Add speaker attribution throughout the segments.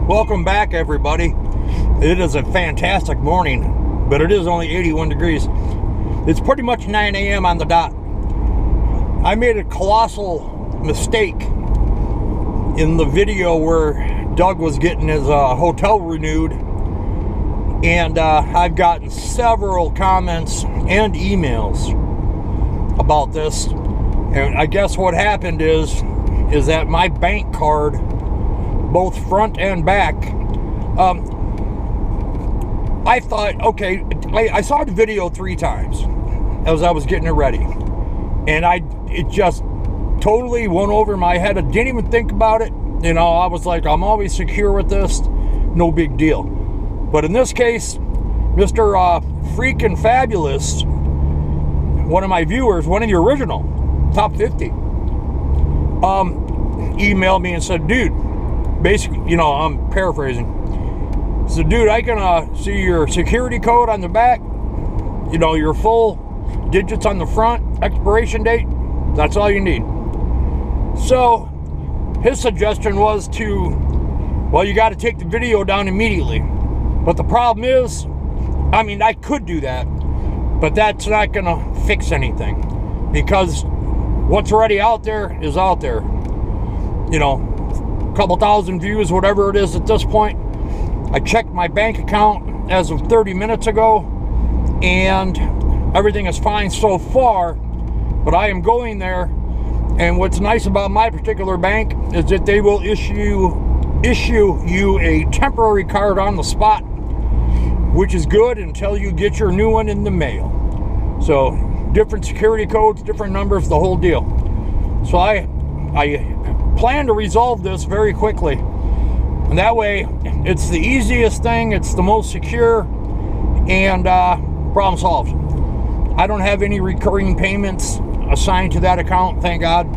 Speaker 1: Welcome back, everybody. It is a fantastic morning, but it is only 81 degrees. It's pretty much 9 a.m. on the dot. I made a colossal mistake in the video where Doug was getting his hotel renewed, and I've gotten several comments and emails about this. And I guess what happened is that my bank card, both front and back, I thought, okay, I saw the video 3 times as I was getting it ready, and it just totally went over my head. I didn't even think about it. You know, I was like, I'm always secure with this, no big deal. But in this case, Mr. Freaking Fabulous, one of my viewers, one of the original top 50, emailed me and said, dude, basically, you know, I'm paraphrasing. So, dude, I can see your security code on the back, you know, your full digits on the front, expiration date. That's all you need. So his suggestion was well, you got to take the video down immediately. But the problem is, I mean, I could do that, but that's not going to fix anything, because what's already out there is out there. You know, a couple thousand views, whatever it is at this point. I checked my bank account as of 30 minutes ago, and everything is fine so far, but I am going there. And what's nice about my particular bank is that they will issue you a temporary card on the spot, which is good until you get your new one in the mail. So different security codes, different numbers, the whole deal. So I plan to resolve this very quickly, and that way it's the easiest thing, it's the most secure, and problem solved. I don't have any recurring payments assigned to that account, thank God.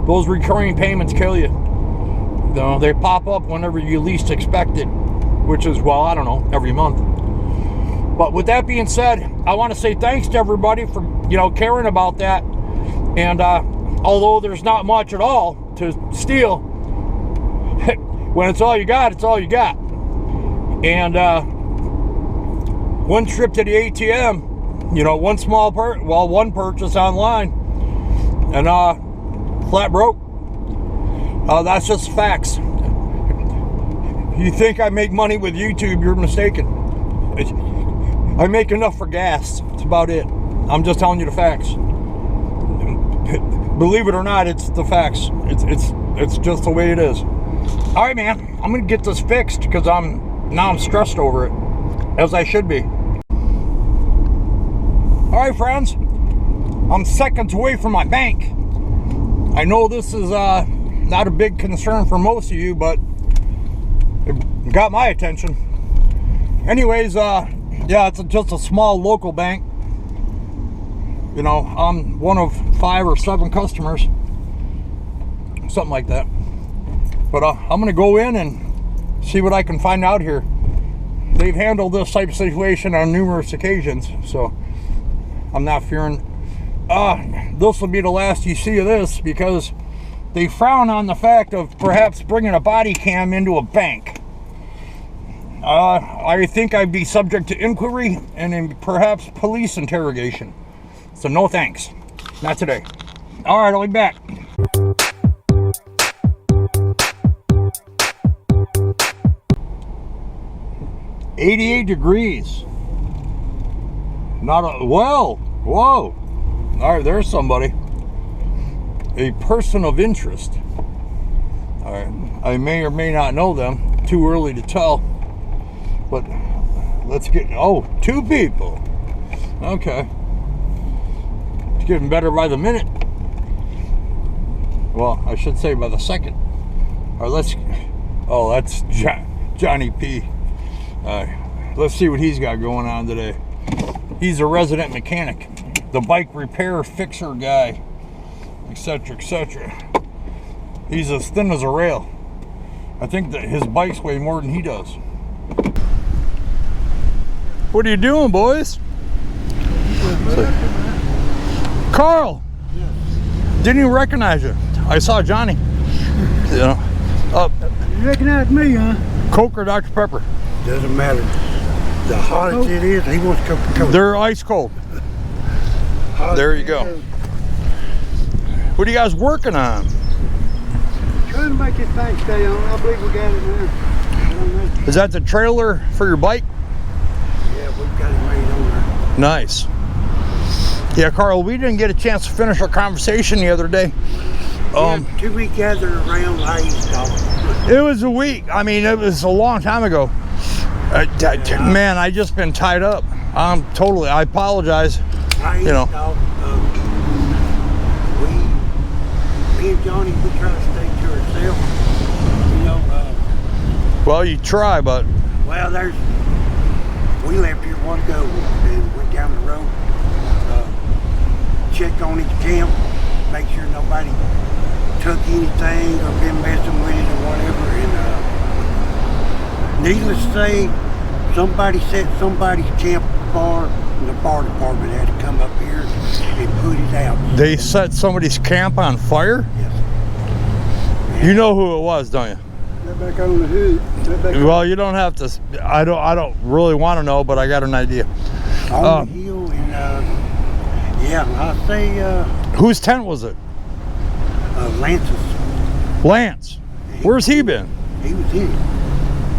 Speaker 1: Those recurring payments kill you. You know, they pop up whenever you least expect it, which is, well, I don't know, every month. But with that being said, I want to say thanks to everybody for, you know, caring about that. And although there's not much at all to steal, when it's all you got, it's all you got. And one trip to the ATM, you know, one purchase online, and flat broke. That's just facts. You think I make money with YouTube, you're mistaken. I make enough for gas. That's about it. I'm just telling you the facts. Believe it or not, it's the facts. It's just the way it is. All right, man. I'm gonna get this fixed because I'm stressed over it, as I should be. All right, friends. I'm seconds away from my bank. I know this is not a big concern for most of you, but it got my attention. Anyways, yeah, it's just a small local bank. You know, I'm one of 5 or 7 customers, something like that. But I'm gonna go in and see what I can find out here. They've handled this type of situation on numerous occasions, so I'm not fearing this will be the last you see of this, because they frown on the fact of perhaps bringing a body cam into a bank. I think I'd be subject to inquiry and perhaps police interrogation. So no thanks. Not today. All right, I'll be back. $88 degrees. Whoa. All right, there's somebody. A person of interest. All right, I may or may not know them. Too early to tell. But let's get, 2 people. Okay. It's getting better by the minute. Well, I should say by the second. All right, that's Johnny P. Let's see what he's got going on today. He's a resident mechanic, the bike repair fixer guy, etc., etc. He's as thin as a rail. I think that his bikes weigh more than he does. What are you doing, boys? Carl! Yes. Didn't even recognize you. I saw Johnny. You know.
Speaker 2: You recognize me, huh?
Speaker 1: Coke or Dr. Pepper?
Speaker 2: Doesn't matter. The hottest it is, he wants Coca-Cola.
Speaker 1: They're ice cold. There you go. What are you guys working on?
Speaker 2: Trying to make this thing stay on. I believe we got it now.
Speaker 1: Is that the trailer for your bike?
Speaker 2: Yeah, we've got it made on there.
Speaker 1: Nice. Yeah, Carl, we didn't get a chance to finish our conversation the other day.
Speaker 2: Too many gathered around livestock.
Speaker 1: It was a week. I mean, it was a long time ago. Man, I just been tied up. I apologize. You know.
Speaker 2: Me and Johnny, we try to stay to ourselves. You know.
Speaker 1: Well, you try, but.
Speaker 2: Well, we left here one go and went down the road. Checked on each camp, make sure nobody took anything or been messing with it or whatever. And needless to say, somebody set somebody's camp fire, and the fire department had to come up here and put it out.
Speaker 1: They set somebody's camp on fire?
Speaker 2: Yes.
Speaker 1: And you know who it was, don't you?
Speaker 2: Right back on the hood.
Speaker 1: Well, you don't have to. I don't really want to know, but I got an idea.
Speaker 2: On the hill, and yeah, I say.
Speaker 1: Whose tent was it?
Speaker 2: Lance's.
Speaker 1: Lance. Where's he been?
Speaker 2: He was in it.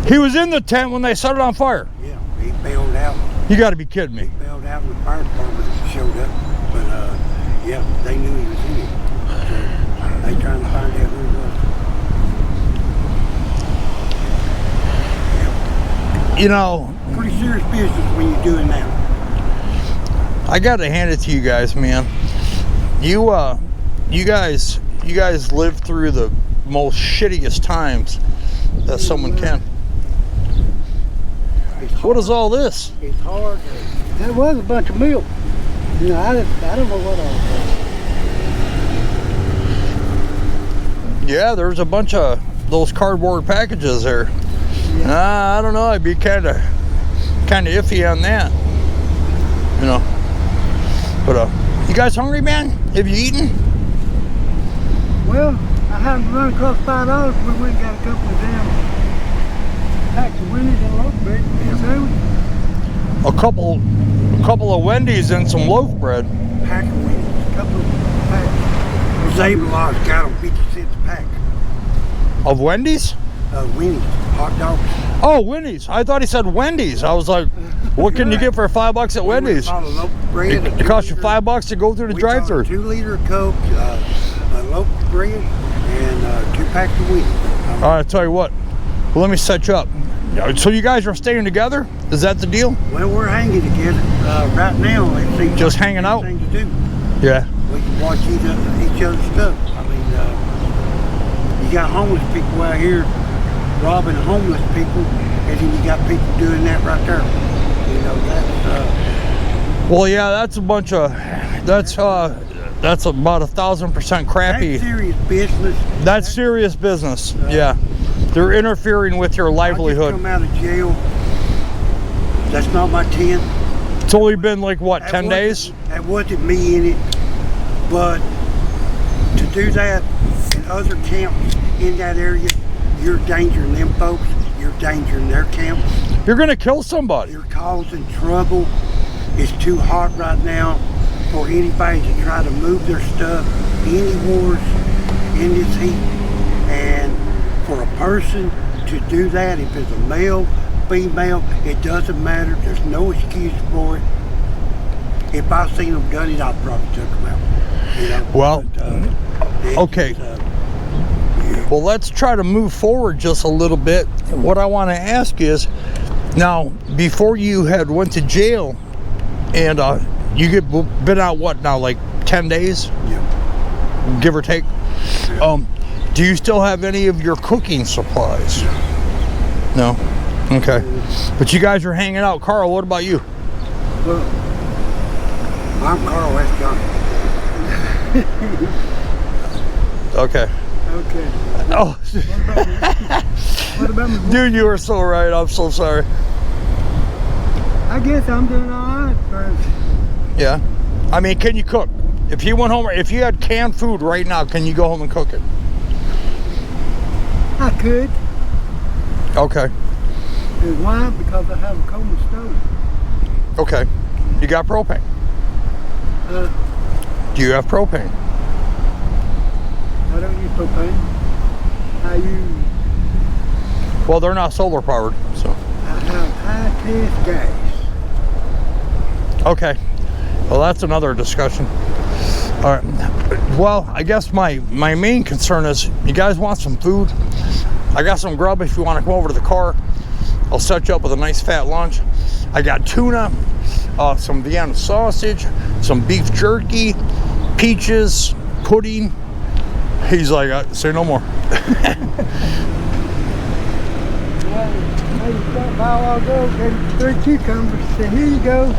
Speaker 1: He was in the tent when they set it on fire.
Speaker 2: Yeah, he bailed out.
Speaker 1: You got to be kidding me.
Speaker 2: He bailed out and the fire department showed up. But yeah, they knew he was in it. So they trying to find out who it was. Yeah.
Speaker 1: You know,
Speaker 2: pretty serious business when you're doing that.
Speaker 1: I got to hand it to you guys, man. You guys lived through the most shittiest times that someone can. What is all this?
Speaker 2: It's hard. That was a bunch of milk. You know, I don't know what all was.
Speaker 1: Yeah, there's a bunch of those cardboard packages there. Yeah. I don't know. I'd be kind of iffy on that. You know. But you guys hungry, man? Have you eaten?
Speaker 2: Well, I haven't run across $5. We went and got a couple of damn packs of Wendy's and loaf bread.
Speaker 1: A couple of Wendy's and some loaf bread.
Speaker 2: Pack of Wendy's, a couple of packs. Zabelot's got them 50 cents a pack.
Speaker 1: Of Wendy's?
Speaker 2: Wendy's, hot dogs.
Speaker 1: Oh, Wendy's. I thought he said Wendy's. I was like, what can you get for $5 at Wendy's?
Speaker 2: A loaf of bread.
Speaker 1: It costs you $5 to go through the drive-thru.
Speaker 2: 2 liter Coke, a loaf of bread, and 2 packs of Wendy's.
Speaker 1: All right, I'll tell you what. Well, let me set you up. So you guys are staying together? Is that the deal?
Speaker 2: Well, we're hanging together right now. It seems
Speaker 1: just
Speaker 2: like
Speaker 1: hanging out?
Speaker 2: Thing to do.
Speaker 1: Yeah.
Speaker 2: We can watch each other's stuff. I mean, you got homeless people out here robbing homeless people, and then you got people doing that right there. You know, that's.
Speaker 1: Well, yeah, that's a bunch of. That's about 1,000% crappy.
Speaker 2: That's serious business.
Speaker 1: That's serious business. Yeah. They're interfering with your livelihood.
Speaker 2: I just come out of jail. That's not my tent.
Speaker 1: It's only been like what, 10 days?
Speaker 2: That wasn't me in it. But to do that in other camps in that area, you're endangering them folks. You're endangering their camps.
Speaker 1: You're gonna kill somebody.
Speaker 2: You're causing trouble. It's too hot right now for anybody to try to move their stuff anywhere in this heat. And for a person to do that, if it's a male, female, it doesn't matter. There's no excuse for it. If I seen them done it, I'd probably took them out. You know?
Speaker 1: Well,
Speaker 2: but,
Speaker 1: okay.
Speaker 2: Yeah.
Speaker 1: Well, let's try to move forward just a little bit. What I want to ask is, now, before you had went to jail, and you get been out what now, like 10 days?
Speaker 2: Yeah.
Speaker 1: Give or take?
Speaker 2: Yeah.
Speaker 1: Do you still have any of your cooking supplies? No? Okay. But you guys are hanging out. Carl, what about you?
Speaker 2: Well, I'm Carl, that's John.
Speaker 1: Okay.
Speaker 2: Okay.
Speaker 1: Oh.
Speaker 2: What about me?
Speaker 1: Dude, you are so right. I'm so sorry.
Speaker 2: I guess I'm doing all right for.
Speaker 1: Yeah. I mean, can you cook? If you went home, if you had canned food right now, can you go home and cook it?
Speaker 2: I could.
Speaker 1: Okay.
Speaker 2: Why? Because I have a coal stove.
Speaker 1: Okay. You got propane? Do you have propane?
Speaker 2: I don't use propane. I use...
Speaker 1: Well, they're not solar powered, so.
Speaker 2: I have high-test gas.
Speaker 1: Okay. Well, that's another discussion. All right. Well, I guess my main concern is, you guys want some food? I got some grub if you want to come over to the car. I'll set you up with a nice fat lunch. I got tuna, some Vienna sausage, some beef jerky, peaches, pudding. He's like, say no more.
Speaker 2: Hey, stop by a while ago, gave me 3 cucumbers. Said, here you go.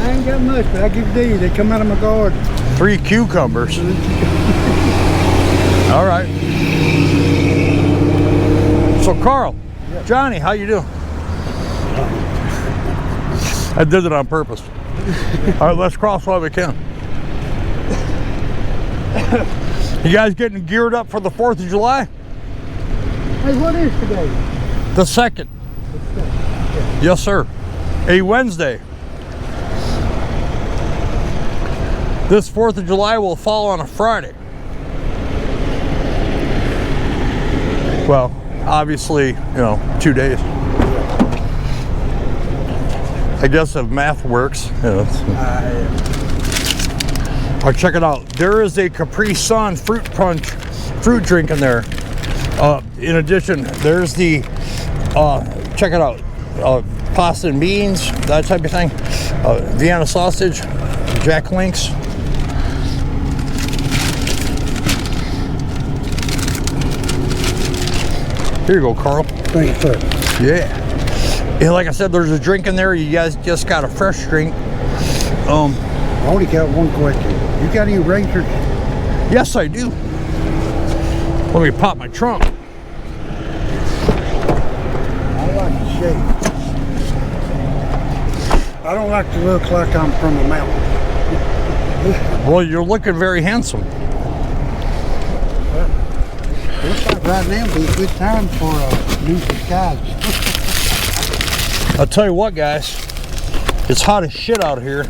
Speaker 2: I ain't got much, but I give you these. They come out of my garden.
Speaker 1: 3 cucumbers. All right. So Carl, yeah. Johnny, how you doing? I did it on purpose. All right, let's cross while we can. You guys getting geared up for the 4th of July?
Speaker 2: Hey, what is today?
Speaker 1: The 2nd. Yeah. Yes, sir. A Wednesday. This 4th of July will fall on a Friday. Well, obviously, 2 days. I guess if math works. All right, check it out. There is a Capri Sun fruit fruit drink in there. In addition, there's the, check it out, pasta and beans, that type of thing. Vienna sausage, Jack Links. Here you go, Carl.
Speaker 2: Thank you, sir.
Speaker 1: Yeah. And like I said, there's a drink in there. You guys just got a fresh drink.
Speaker 2: I only got one question. You got any razors?
Speaker 1: Yes, I do. Let me pop my trunk.
Speaker 2: I like to shave. I don't like to look like I'm from a mountain.
Speaker 1: Well, you're looking very handsome.
Speaker 2: Looks like right now would be a good time for a new disguise.
Speaker 1: I'll tell you what, guys. It's hot as shit out here.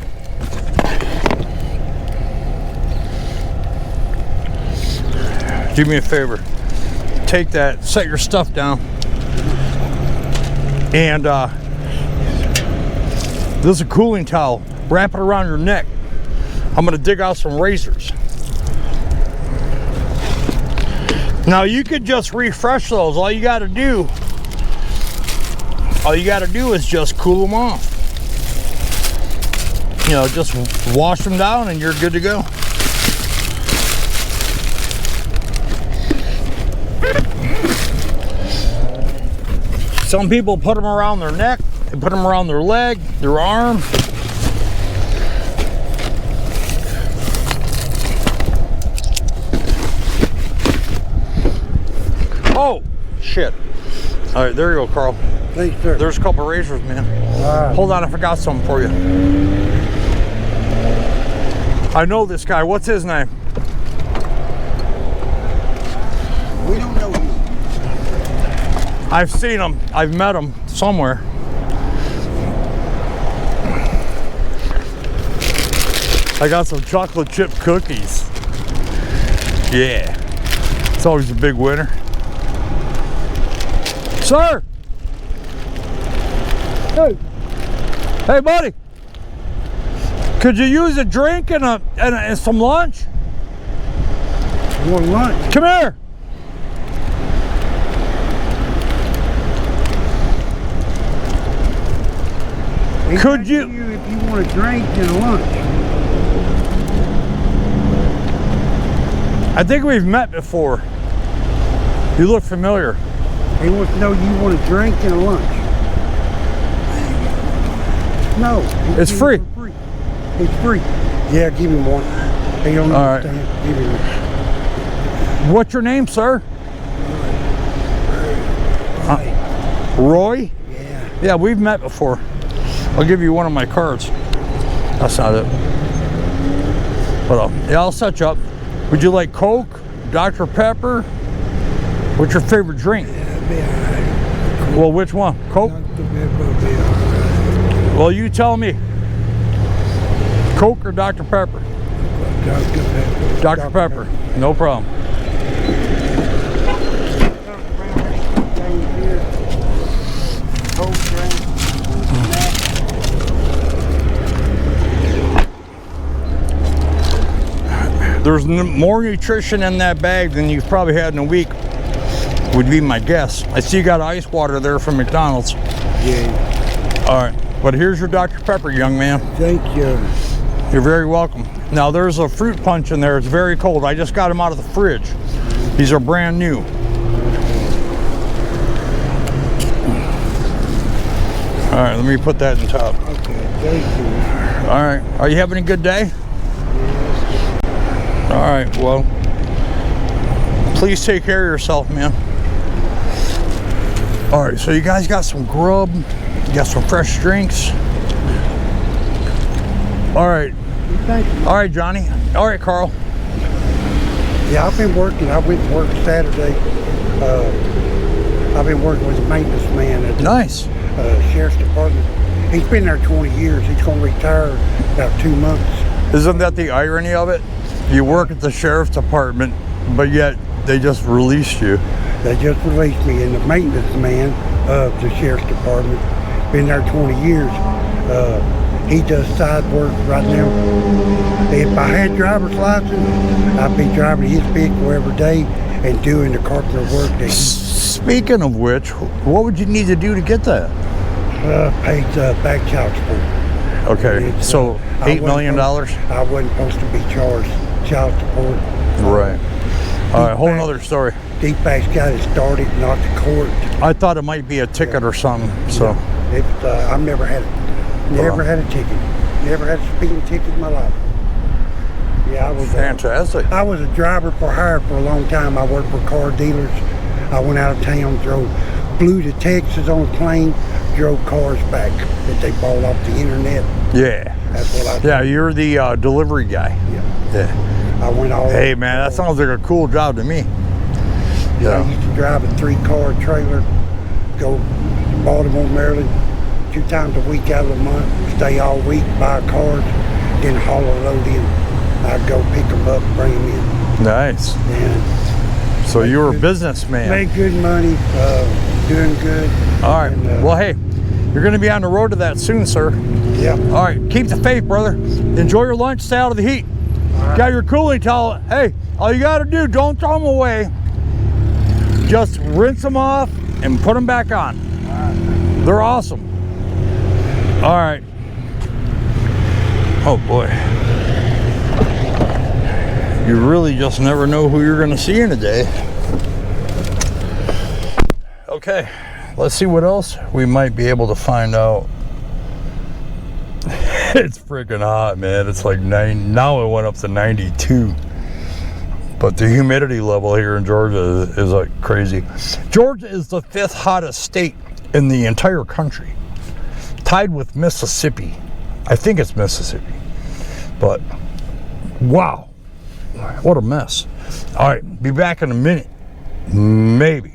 Speaker 1: Do me a favor. Take that, set your stuff down. And this is a cooling towel. Wrap it around your neck. I'm gonna dig out some razors. Now you could just refresh those. All you gotta do is just cool them off. Just wash them down and you're good to go. Some people put them around their neck, they put them around their leg, their arm. Oh, shit. All right, there you go, Carl.
Speaker 2: Thanks, sir.
Speaker 1: There's a couple razors, man. Hold on, I forgot something for you. I know this guy. What's his name?
Speaker 2: We don't know him.
Speaker 1: I've seen him. I've met him somewhere. I got some chocolate chip cookies. Yeah. It's always a big winner. Sir!
Speaker 2: Hey!
Speaker 1: Hey, buddy! Could you use a drink and some lunch?
Speaker 2: You want lunch?
Speaker 1: Come here! Could you?
Speaker 2: If you want a drink and a lunch.
Speaker 1: I think we've met before. You look familiar.
Speaker 2: He wants to know you want a drink and a lunch. No.
Speaker 1: It's free.
Speaker 2: It's free. Yeah, give him one. He don't understand.
Speaker 1: Right.
Speaker 2: Give him one.
Speaker 1: What's your name, sir? Roy?
Speaker 2: Yeah.
Speaker 1: Yeah, we've met before. I'll give you one of my cards. That's not it. But yeah, I'll set you up. Would you like Coke, Dr. Pepper? What's your favorite drink?
Speaker 2: Yeah, that'd be all right.
Speaker 1: Well, which one? Coke?
Speaker 2: Dr. Pepper will be all right.
Speaker 1: Well, you tell me. Coke or Dr. Pepper?
Speaker 2: Dr. Pepper.
Speaker 1: Dr. Pepper. No problem. There's more nutrition in that bag than you've probably had in a week, would be my guess. I see you got ice water there from McDonald's.
Speaker 2: Yeah.
Speaker 1: All right, but here's your Dr. Pepper, young man.
Speaker 2: Thank you.
Speaker 1: You're very welcome. Now there's a fruit punch in there. It's very cold. I just got them out of the fridge. These are brand new. All right, let me put that in top.
Speaker 2: Okay, thank you.
Speaker 1: All right, are you having a good day? All right, well, please take care of yourself, man. All right, so you guys got some grub, you got some fresh drinks. All right.
Speaker 2: Thank you.
Speaker 1: All right, Johnny. All right, Carl.
Speaker 2: Yeah, I've been working. I went to work Saturday. I've been working with a maintenance man at the
Speaker 1: Nice.
Speaker 2: Sheriff's Department. He's been there 20 years. He's going to retire in about 2 months.
Speaker 1: Isn't that the irony of it? You work at the Sheriff's Department, but yet they just released you.
Speaker 2: They just released me, and the maintenance man of the Sheriff's Department, been there 20 years. He does side work right now. If I had driver's license, I'd be driving his vehicle every day and doing the carpenter work that he
Speaker 1: Speaking of which, what would you need to do to get that?
Speaker 2: pays back child support.
Speaker 1: Okay,
Speaker 2: It's,
Speaker 1: so
Speaker 2: I
Speaker 1: $8 million?
Speaker 2: I wasn't supposed to be charged child support.
Speaker 1: Right. All right, whole nother story.
Speaker 2: Deepak's got it started, not the court.
Speaker 1: I thought it might be a ticket or something, so.
Speaker 2: I've never had a ticket. Never had a speeding ticket in my life. Yeah, I was
Speaker 1: Fantastic.
Speaker 2: I was a driver for hire for a long time. I worked for car dealers. I went out of town, flew to Texas on a plane, drove cars back that they bought off the internet.
Speaker 1: Yeah.
Speaker 2: That's what I did.
Speaker 1: Yeah, you're the delivery guy. Yeah.
Speaker 2: I went all
Speaker 1: Hey, man, that sounds like a cool job to me.
Speaker 2: I used to drive a 3-car trailer, go to Baltimore, Maryland, 2 times a week out of the month, stay all week, buy cars, then haul a load in. I'd go pick them up, bring them in.
Speaker 1: Nice.
Speaker 2: And
Speaker 1: So you were a businessman.
Speaker 2: made good money, doing good.
Speaker 1: All right.
Speaker 2: And,
Speaker 1: Well, hey, you're going to be on the road to that soon, sir.
Speaker 2: Yeah.
Speaker 1: All right. Keep the faith, brother. Enjoy your lunch. Stay out of the heat. Got your cooling towel. Hey, all you got to do, don't throw them away. Just rinse them off and put them back on. They're awesome. All right. Oh, boy. You really just never know who you're going to see in a day. Okay, let's see what else we might be able to find out. It's freaking hot, man. It's like 90. Now it went up to 92. But the humidity level here in Georgia is like crazy. Georgia is the 5th hottest state in the entire country, tied with Mississippi. I think it's Mississippi. But wow, what a mess. All right, be back in a minute. Maybe.